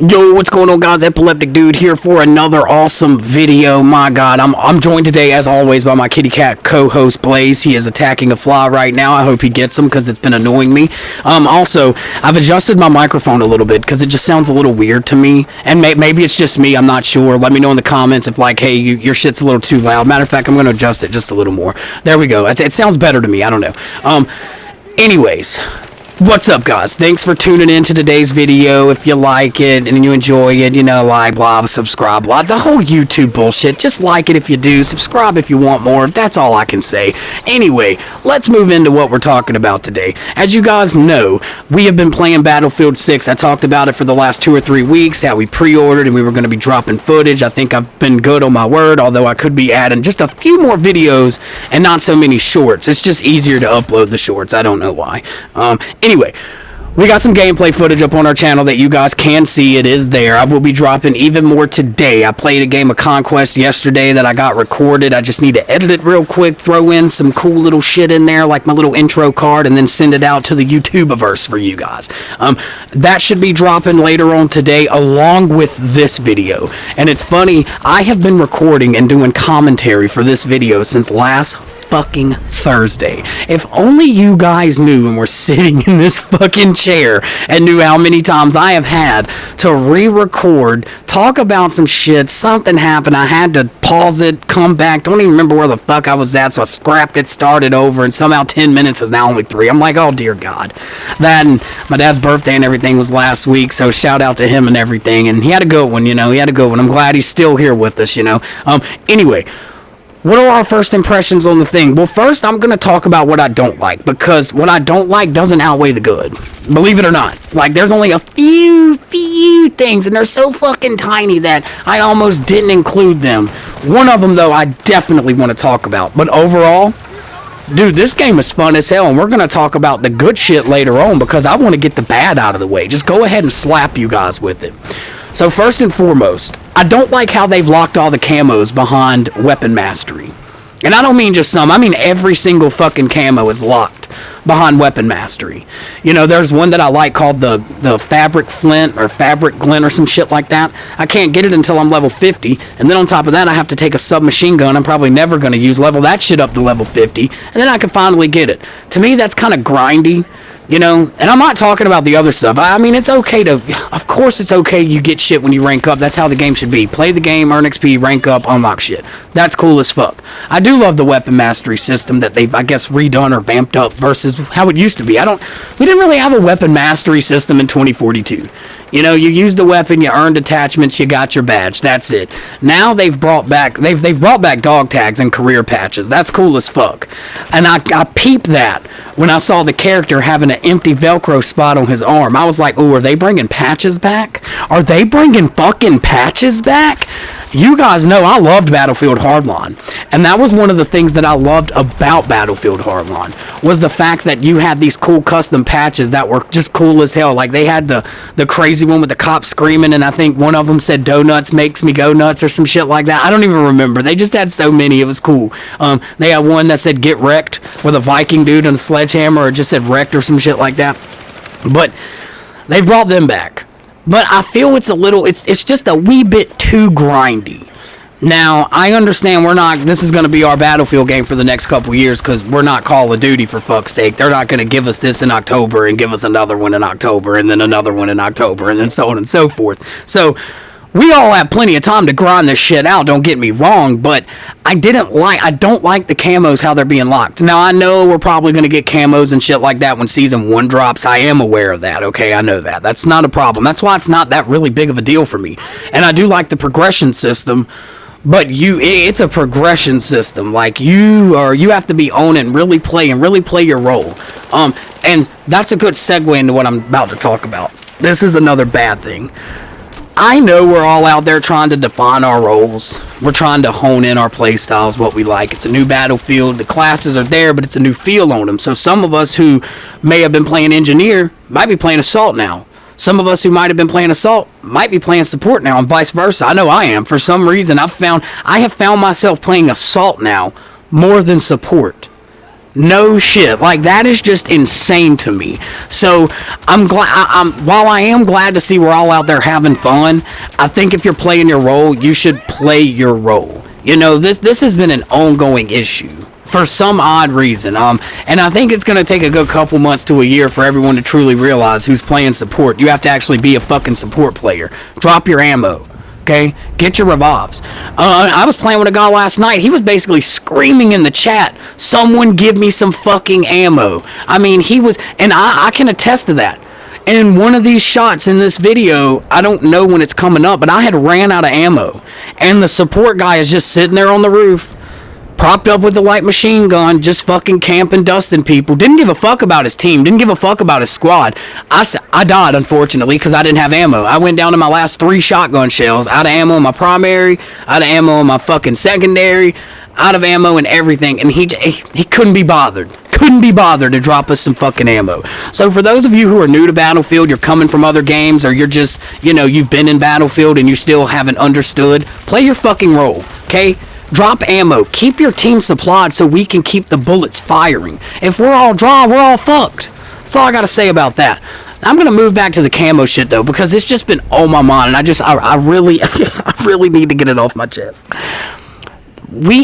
Yo, what's going on, guys? Epileptic Dude here for another awesome video. My God, I'm joined today, as always, by my kitty cat co-host Blaze. He is attacking a fly right now. I hope he gets him because it's been annoying me. Also, I've adjusted my microphone a little bit because it just sounds a little weird to me. And maybe it's just me. I'm not sure. Let me know in the comments if, like, hey, your shit's a little too loud. Matter of fact, I'm going to adjust it just a little more. There we go. It sounds better to me. I don't know. Anyways. What's up, guys? Thanks for tuning in to today's video. If you like it and you enjoy it, you know, like, blah, subscribe, blah, the whole YouTube bullshit. Just like it if you do. Subscribe if you want more. That's all I can say. Anyway, let's move into what we're talking about today. As you guys know, we have been playing Battlefield 6. I talked about it for the last 2 or 3 weeks, how we pre-ordered and we were going to be dropping footage. I think I've been good on my word, although I could be adding just a few more videos and not so many shorts. It's just easier to upload the shorts. I don't know why. Anyway, we got some gameplay footage up on our channel that you guys can see. It is there. I will be dropping even more today. I played a game of Conquest yesterday that I got recorded. I just need to edit it real quick, throw in some cool little shit in there, like my little intro card, and then send it out to the YouTubeverse for you guys. That should be dropping later on today, along with this video. And it's funny, I have been recording and doing commentary for this video since last fucking Thursday. If only you guys knew and were sitting in this fucking chair and knew how many times I have had to re-record, talk about some shit, something happened, I had to pause it, come back, don't even remember where the fuck I was at, so I scrapped it, started over, and somehow 10 minutes is now only 3. I'm like, oh dear God. That and my dad's birthday and everything was last week, so shout out to him and everything, and he had a good one, you know, he had a good one. I'm glad he's still here with us, you know. Anyway, what are our first impressions on the thing? Well, first, I'm going to talk about what I don't like, because what I don't like doesn't outweigh the good. Believe it or not. Like, there's only a few things, and they're so fucking tiny that I almost didn't include them. One of them, though, I definitely want to talk about. But overall, dude, this game is fun as hell, and we're going to talk about the good shit later on, because I want to get the bad out of the way. Just go ahead and slap you guys with it. So first and foremost, I don't like how they've locked all the camos behind weapon mastery. And I don't mean just some, I mean every single fucking camo is locked behind weapon mastery. You know, there's one that I like called the fabric flint or fabric glint or some shit like that. I can't get it until I'm level 50, and then on top of that I have to take a submachine gun I'm probably never going to use, level that shit up to level 50, and then I can finally get it. To me, that's kind of grindy. You know, and I'm not talking about the other stuff. I mean, it's okay to, of course it's okay you get shit when you rank up. That's how the game should be. Play the game, earn XP, rank up, unlock shit. That's cool as fuck. I do love the weapon mastery system that they've, I guess, redone or vamped up versus how it used to be. We didn't really have a weapon mastery system in 2042. You know, you used the weapon, you earned attachments, you got your badge. That's it. Now they've brought back dog tags and career patches. That's cool as fuck. And I peeped that when I saw the character having an empty Velcro spot on his arm. I was like, ooh, are they bringing patches back? Are they bringing fucking patches back? You guys know I loved Battlefield Hardline, and that was one of the things that I loved about Battlefield Hardline, was the fact that you had these cool custom patches that were just cool as hell. Like, they had the crazy one with the cops screaming, and I think one of them said donuts makes me go nuts or some shit like that. I don't even remember. They just had so many. It was cool. They had one that said get wrecked with a Viking dude and a sledgehammer, or it just said wrecked or some shit like that. But they brought them back. But I feel it's just a wee bit too grindy. Now, I understand this is going to be our Battlefield game for the next couple years, because we're not Call of Duty, for fuck's sake. They're not going to give us this in October and give us another one in October and then another one in October and then so on and so forth. So, we all have plenty of time to grind this shit out, don't get me wrong, but I don't like the camos, how they're being locked. Now, I know we're probably going to get camos and shit like that when Season 1 drops. I am aware of that, okay? I know that. That's not a problem. That's why it's not that really big of a deal for me. And I do like the progression system, but it's a progression system. Like, you have to be on it and really play your role. And that's a good segue into what I'm about to talk about. This is another bad thing. I know we're all out there trying to define our roles. We're trying to hone in our play styles, what we like. It's a new Battlefield. The classes are there, but it's a new feel on them. So some of us who may have been playing Engineer might be playing Assault now. Some of us who might have been playing Assault might be playing Support now, and vice versa. I know I am. For some reason, I have found myself playing Assault now more than Support. No shit. Like, that is just insane to me. So I'm glad. While I am glad to see we're all out there having fun, I think if you're playing your role, you should play your role. You know, this has been an ongoing issue for some odd reason. And I think it's going to take a good couple months to a year for everyone to truly realize who's playing support. You have to actually be a fucking support player. Drop your ammo. Okay, get your revolves. I was playing with a guy last night. He was basically screaming in the chat, "Someone give me some fucking ammo." I mean, he was, and I can attest to that. And one of these shots in this video, I don't know when it's coming up, but I had ran out of ammo. And the support guy is just sitting there on the roof, propped up with the light machine gun, just fucking camping, dusting people. Didn't give a fuck about his team. Didn't give a fuck about his squad. I died, unfortunately, because I didn't have ammo. I went down to my last 3 shotgun shells. Out of ammo in my primary, out of ammo in my fucking secondary, out of ammo and everything. And he couldn't be bothered. Couldn't be bothered to drop us some fucking ammo. So for those of you who are new to Battlefield, you're coming from other games, or you're just, you've been in Battlefield and you still haven't understood, play your fucking role, okay? Drop ammo. Keep your team supplied so we can keep the bullets firing. If we're all dry, we're all fucked. That's all I gotta say about that. I'm gonna move back to the camo shit though, because it's just been on my mind, and I really, I really need to get it off my chest.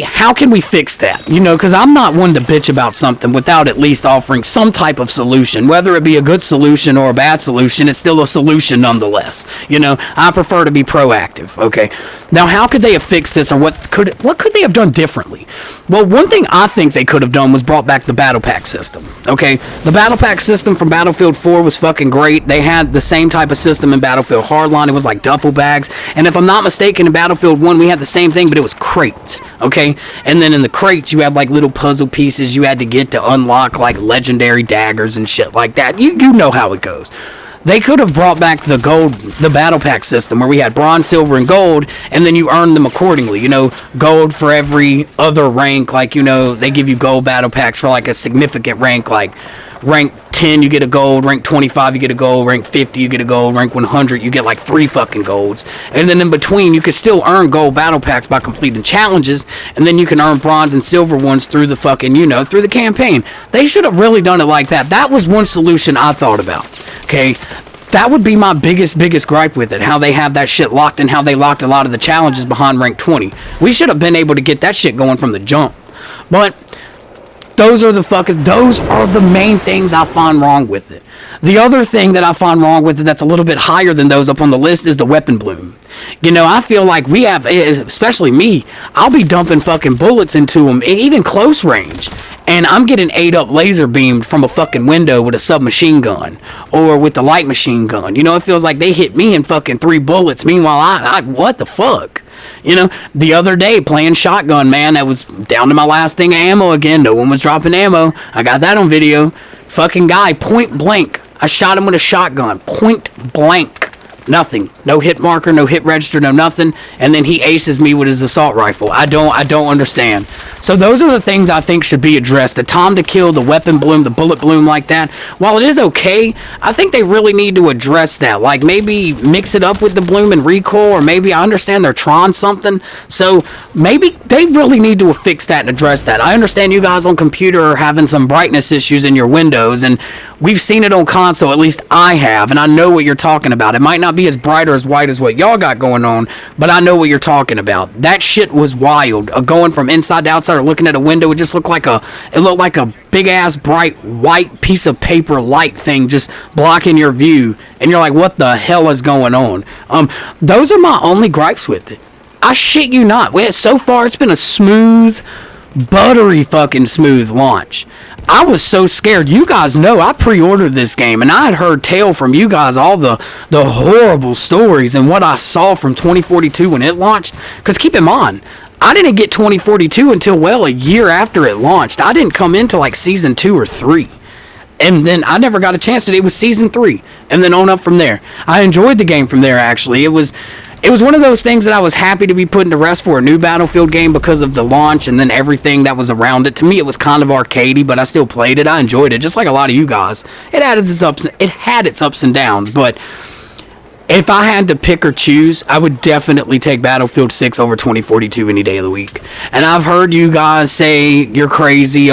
How can we fix that? Because I'm not one to bitch about something without at least offering some type of solution. Whether it be a good solution or a bad solution, it's still a solution nonetheless. I prefer to be proactive, okay? Now, how could they have fixed this, or what could they have done differently? Well, one thing I think they could have done was brought back the Battle Pack system, okay? The Battle Pack system from Battlefield 4 was fucking great. They had the same type of system in Battlefield Hardline. It was like duffel bags. And if I'm not mistaken, in Battlefield 1, we had the same thing, but it was crates. Okay, and then in the crates you had like little puzzle pieces you had to get to unlock like legendary daggers and shit like that. You know how it goes. They could have brought back the battle pack system where we had bronze, silver, and gold, and then you earn them accordingly. Gold for every other rank. Like, they give you gold battle packs for like a significant rank. Like rank 10 you get a gold, rank 25 you get a gold, rank 50 you get a gold, rank 100 you get like 3 fucking golds. And then in between you can still earn gold battle packs by completing challenges, and then you can earn bronze and silver ones through the fucking, through the campaign. They should have really done it like that. That was one solution I thought about. Okay, that would be my biggest gripe with it, how they have that shit locked, and how they locked a lot of the challenges behind rank 20. We should have been able to get that shit going from the jump. But those are the main things I find wrong with it. The other thing that I find wrong with it that's a little bit higher than those up on the list is the weapon bloom. I feel like we have, especially me, I'll be dumping fucking bullets into them, even close range, and I'm getting ate up laser beamed from a fucking window with a submachine gun or with the light machine gun. It feels like they hit me in fucking 3 bullets. Meanwhile, I what the fuck? The other day playing shotgun, man, that was down to my last thing of ammo again. No one was dropping ammo. I got that on video. Fucking guy, point blank. I shot him with a shotgun. Point blank. Nothing. No hit marker, no hit register, no nothing. And then he aces me with his assault rifle. I don't understand. So those are the things I think should be addressed. The time to kill, the weapon bloom, the bullet bloom like that. While it is okay, I think they really need to address that. Like maybe mix it up with the bloom and recoil, or maybe I understand they're trying something. So maybe they really need to fix that and address that. I understand you guys on computer are having some brightness issues in your windows, and we've seen it on console, at least I have, and I know what you're talking about. It might not be as bright or as white as what y'all got going on, but I know what you're talking about. That shit was wild. Going from inside to outside or looking at a window, it just looked like a big ass bright white piece of paper light thing just blocking your view, and you're like, what the hell is going on? Those are my only gripes with it. I shit you not. So far it's been a smooth, buttery fucking smooth launch. I was so scared. You guys know I pre-ordered this game, and I had heard tell from you guys all the horrible stories and what I saw from 2042 when it launched. Because keep in mind, I didn't get 2042 until a year after it launched. I didn't come into like season 2 or 3. And then I never got a chance to. It was season 3, and then on up from there. I enjoyed the game from there, actually. It was one of those things that I was happy to be putting to rest for a new Battlefield game because of the launch and then everything that was around it. To me, it was kind of arcadey, but I still played it. I enjoyed it, just like a lot of you guys. It had its ups and downs, but if I had to pick or choose, I would definitely take Battlefield 6 over 2042 any day of the week. And I've heard you guys say you're crazy,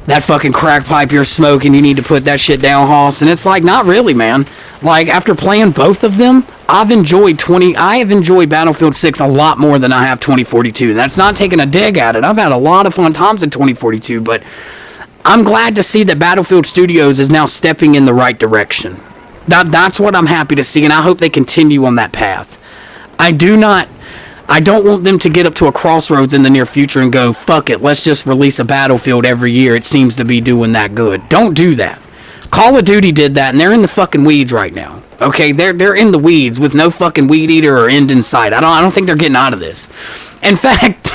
that fucking crack pipe you're smoking, you need to put that shit down, Hoss. And it's like, not really, man. Like, after playing both of them, I have enjoyed Battlefield 6 a lot more than I have 2042. That's not taking a dig at it. I've had a lot of fun times in 2042, but I'm glad to see that Battlefield Studios is now stepping in the right direction. That's what I'm happy to see, and I hope they continue on that path. I don't want them to get up to a crossroads in the near future and go, fuck it, let's just release a Battlefield every year. It seems to be doing that good. Don't do that. Call of Duty did that, and they're in the fucking weeds right now. Okay, they're in the weeds with no fucking weed eater or end in sight. I don't think they're getting out of this. In fact,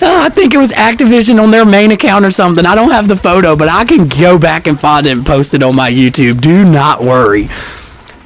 I think it was Activision on their main account or something. I don't have the photo, but I can go back and find it and post it on my YouTube. Do not worry.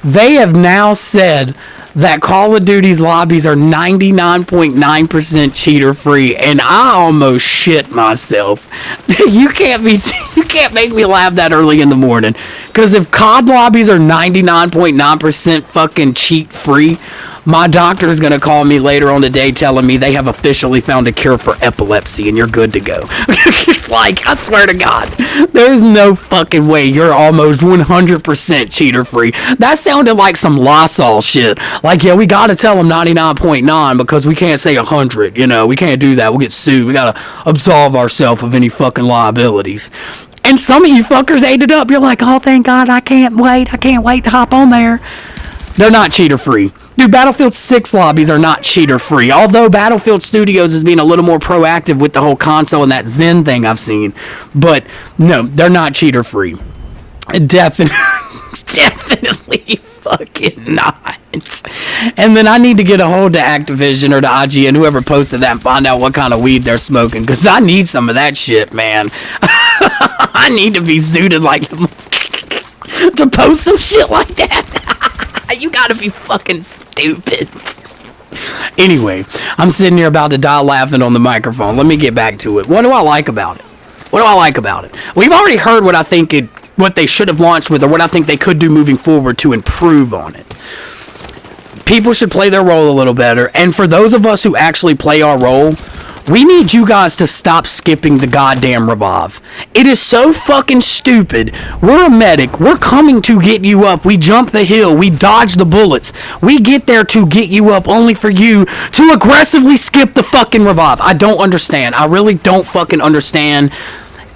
They have now said that Call of Duty's lobbies are 99.9% cheater free, and I almost shit myself. You can't make me laugh that early in the morning, because if COD lobbies are 99.9% fucking cheat free, my doctor is going to call me later on today telling me they have officially found a cure for epilepsy and you're good to go. It's like, I swear to God, there's no fucking way you're almost 100% cheater free. That sounded like some Lysol shit. Like, yeah, we got to tell them 99.9 because we can't say 100. You know, we can't do that. We'll get sued. We got to absolve ourselves of any fucking liabilities. And some of you fuckers ate it up. You're like, oh, thank God, I can't wait to hop on there. They're not cheater free. Dude, Battlefield 6 lobbies are not cheater-free, although Battlefield Studios is being a little more proactive with the whole console and that Zen thing I've seen. But, no, they're not cheater-free. Definitely fucking not. And then I need to get a hold of Activision or the IGN, whoever posted that, and find out what kind of weed they're smoking, because I need some of that shit, man. I need to be zooted like to post some shit like that. You gotta be fucking stupid. Anyway, I'm sitting here about to die laughing on the microphone. Let me get back to it. What do I like about it? We've already heard what they should have launched with, or what I think they could do moving forward to improve on it. People should play their role a little better, and for those of us who actually play our role, we need you guys to stop skipping the goddamn revive. It is so fucking stupid. We're a medic. We're coming to get you up. We jump the hill. We dodge the bullets. We get there to get you up only for you to aggressively skip the fucking revive. I don't understand. I really don't fucking understand.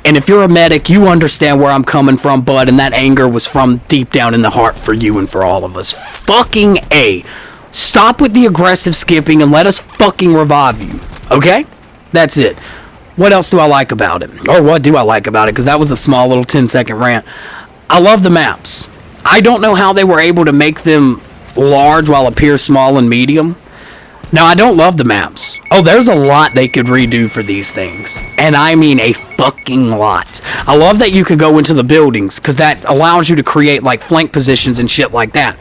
And if you're a medic, you understand where I'm coming from, bud. And that anger was from deep down in the heart for you and for all of us. Fucking A. Stop with the aggressive skipping and let us fucking revive you. Okay? That's it. What else do I like about it? Or what do I like about it? Because that was a small little 10-second rant. I love the maps. I don't know how they were able to make them large while appear small and medium. Now, I don't love the maps. Oh, there's a lot they could redo for these things. And I mean a fucking lot. I love that you could go into the buildings, because that allows you to create like flank positions and shit like that.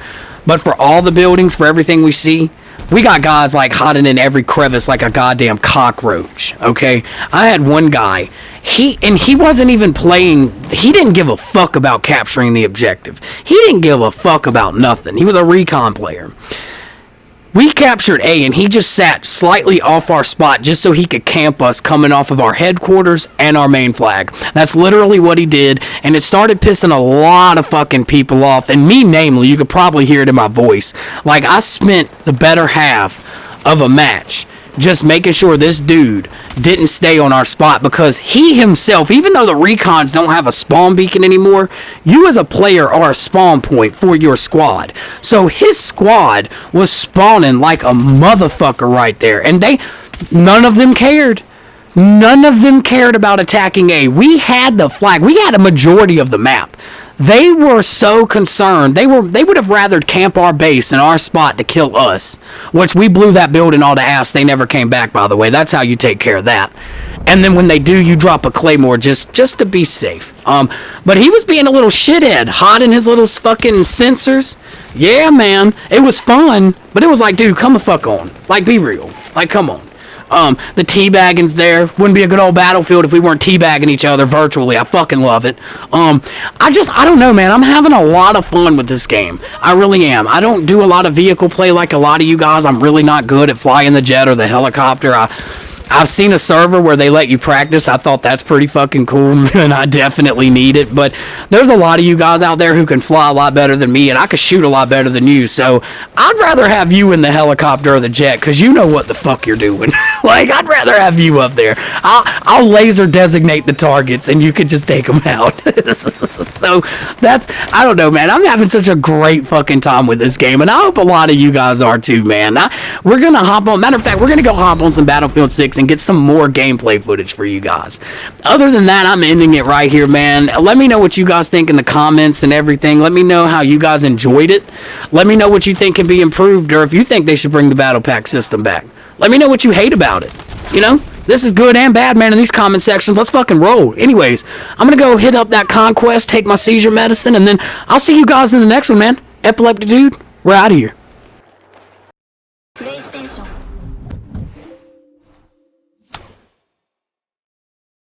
But for all the buildings, for everything we see, we got guys like hiding in every crevice like a goddamn cockroach, okay? I had one guy, he wasn't even playing, he didn't give a fuck about capturing the objective. He didn't give a fuck about nothing. He was a recon player. We captured A, and he just sat slightly off our spot just so he could camp us coming off of our headquarters and our main flag. That's literally what he did, and it started pissing a lot of fucking people off, and me namely. You could probably hear it in my voice. Like, I spent the better half of a match just making sure this dude didn't stay on our spot, because he himself, even though the recons don't have a spawn beacon anymore, you as a player are a spawn point for your squad. So his squad was spawning like a motherfucker right there, and none of them cared. None of them cared about attacking A. We had the flag. We had a majority of the map. They were so concerned. They would have rather camp our base in our spot to kill us, which we blew that building all to ass. They never came back, by the way. That's how you take care of that. And then when they do, you drop a claymore just to be safe. But he was being a little shithead, hiding his little fucking sensors. Yeah, man, it was fun, but it was like, dude, come the fuck on. Like, be real. Like, come on. The teabagging's there. Wouldn't be a good old Battlefield if we weren't teabagging each other virtually. I fucking love it. I don't know, man. I'm having a lot of fun with this game. I really am. I don't do a lot of vehicle play like a lot of you guys. I'm really not good at flying the jet or the helicopter. I I've seen a server where they let you practice. I thought that's pretty fucking cool, and I definitely need it. But there's a lot of you guys out there who can fly a lot better than me, and I can shoot a lot better than you. So I'd rather have you in the helicopter or the jet, because you know what the fuck you're doing. Like, I'd rather have you up there. I'll laser designate the targets, and you can just take them out. So I don't know, man. I'm having such a great fucking time with this game, and I hope a lot of you guys are too, man. We're gonna hop on. Matter of fact, we're gonna go hop on some Battlefield 6 and get some more gameplay footage for you guys. Other than that, I'm ending it right here, man. Let me know what you guys think in the comments and everything. Let me know how you guys enjoyed it. Let me know what you think can be improved, or if you think they should bring the battle pack system back. Let me know what you hate about it. You know, this is good and bad, man, in these comment sections. Let's fucking roll. Anyways, I'm gonna go hit up that conquest, take my seizure medicine, and then I'll see you guys in the next one, man. EpilepticDude, we're out of here. PlayStation